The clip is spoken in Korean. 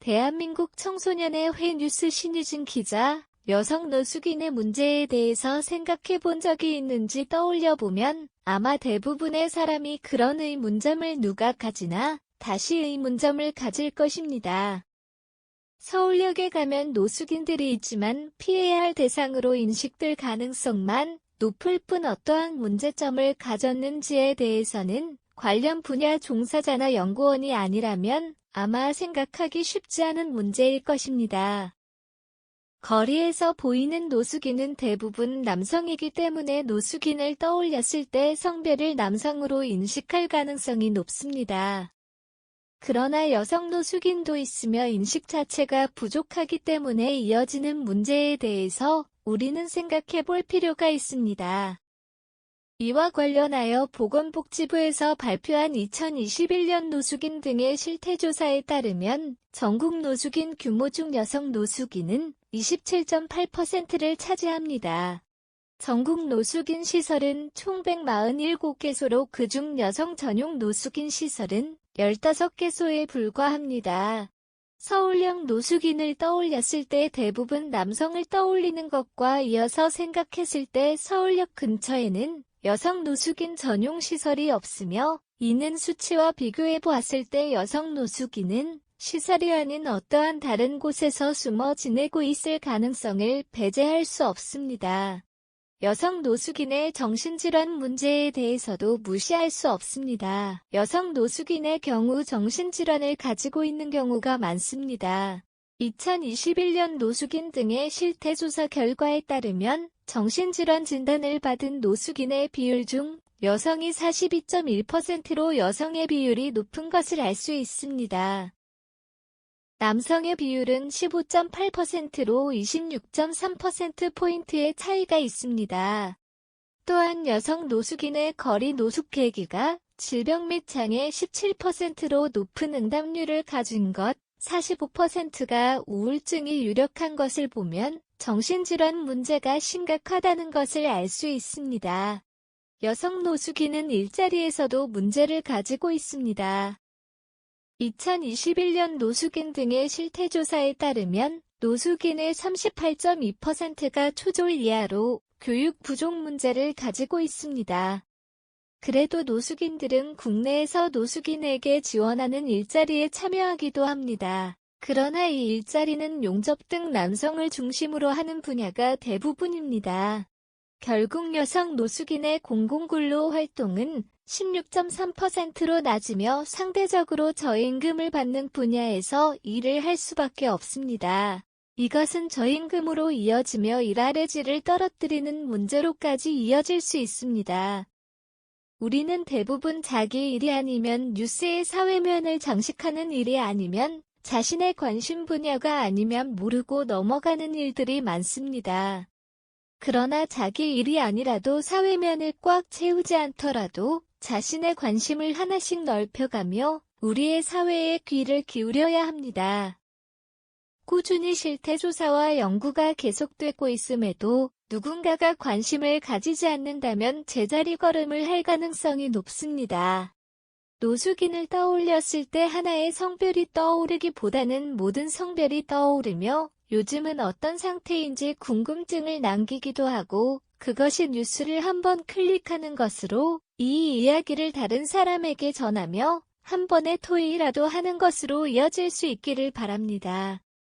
대한민국 청소년의 회 뉴스 신유진 기자, 여성 노숙인의 문제에 대해서 생각해 본 적이 있는지 떠올려 보면 아마 대부분의 사람이 그런 의문점을 누가 가지나 다시 의문점을 가질 것입니다. 서울역에 가면 노숙인들이 있지만 피해야 할 대상으로 인식될 가능성만 높을 뿐 어떠한 문제점을 가졌는지에 대해서는 관련 분야 종사자나 연구원이 아니라면 아마 생각하기 쉽지 않은 문제일 것입니다. 거리에서 보이는 노숙인은 대부분 남성이기 때문에 노숙인을 떠올렸을 때 성별을 남성으로 인식할 가능성이 높습니다. 그러나 여성 노숙인도 있으며 인식 자체가 부족하기 때문에 이어지는 문제에 대해서 우리는 생각해 볼 필요가 있습니다. 이와 관련하여 보건복지부에서 발표한 2021년 노숙인 등의 실태조사에 따르면 전국 노숙인 규모 중 여성 노숙인은 27.8%를 차지합니다. 전국 노숙인 시설은 총 147개소로 그중 여성 전용 노숙인 시설은 15개소에 불과합니다. 서울역 노숙인을 떠올렸을 때 대부분 남성을 떠올리는 것과 이어서 생각했을 때 서울역 근처에는 여성 노숙인 전용 시설이 없으며 이는 수치와 비교해 보았을 때 여성 노숙인은 시설이 아닌 어떠한 다른 곳에서 숨어 지내고 있을 가능성을 배제할 수 없습니다. 여성 노숙인의 정신질환 문제에 대해서도 무시할 수 없습니다. 여성 노숙인의 경우 정신질환을 가지고 있는 경우가 많습니다. 2021년 노숙인 등의 실태조사 결과에 따르면 정신질환 진단을 받은 노숙인의 비율 중 여성이 42.1%로 여성의 비율이 높은 것을 알 수 있습니다. 남성의 비율은 15.8%로 26.3%포인트의 차이가 있습니다. 또한 여성 노숙인의 거리 노숙 계기가 질병 및 장애 17%로 높은 응답률을 가진 것, 45%가 우울증이 유력한 것을 보면 정신질환 문제가 심각하다는 것을 알 수 있습니다. 여성 노숙인은 일자리에서도 문제를 가지고 있습니다. 2021년 노숙인 등의 실태조사에 따르면 노숙인의 38.2%가 초졸 이하로 교육 부족 문제를 가지고 있습니다. 그래도 노숙인들은 국내에서 노숙인에게 지원하는 일자리에 참여하기도 합니다. 그러나 이 일자리는 용접 등 남성을 중심으로 하는 분야가 대부분입니다. 결국 여성 노숙인의 공공근로 활동은 16.3%로 낮으며 상대적으로 저임금을 받는 분야에서 일을 할 수밖에 없습니다. 이것은 저임금으로 이어지며 일할의 질을 떨어뜨리는 문제로까지 이어질 수 있습니다. 우리는 대부분 자기 일이 아니면 뉴스의 사회면을 장식하는 일이 아니면 자신의 관심 분야가 아니면 모르고 넘어가는 일들이 많습니다. 그러나 자기 일이 아니라도 사회면을 꽉 채우지 않더라도 자신의 관심을 하나씩 넓혀가며 우리의 사회에 귀를 기울여야 합니다. 꾸준히 실태조사와 연구가 계속되고 있음에도 누군가가 관심을 가지지 않는다면 제자리 걸음을 할 가능성이 높습니다. 노숙인을 떠올렸을 때 하나의 성별이 떠오르기보다는 모든 성별이 떠오르며 요즘은 어떤 상태인지 궁금증을 남기기도 하고 그것이 뉴스를 한번 클릭하는 것으로 이 이야기를 다른 사람에게 전하며 한 번의 토의라도 하는 것으로 이어질 수 있기를 바랍니다.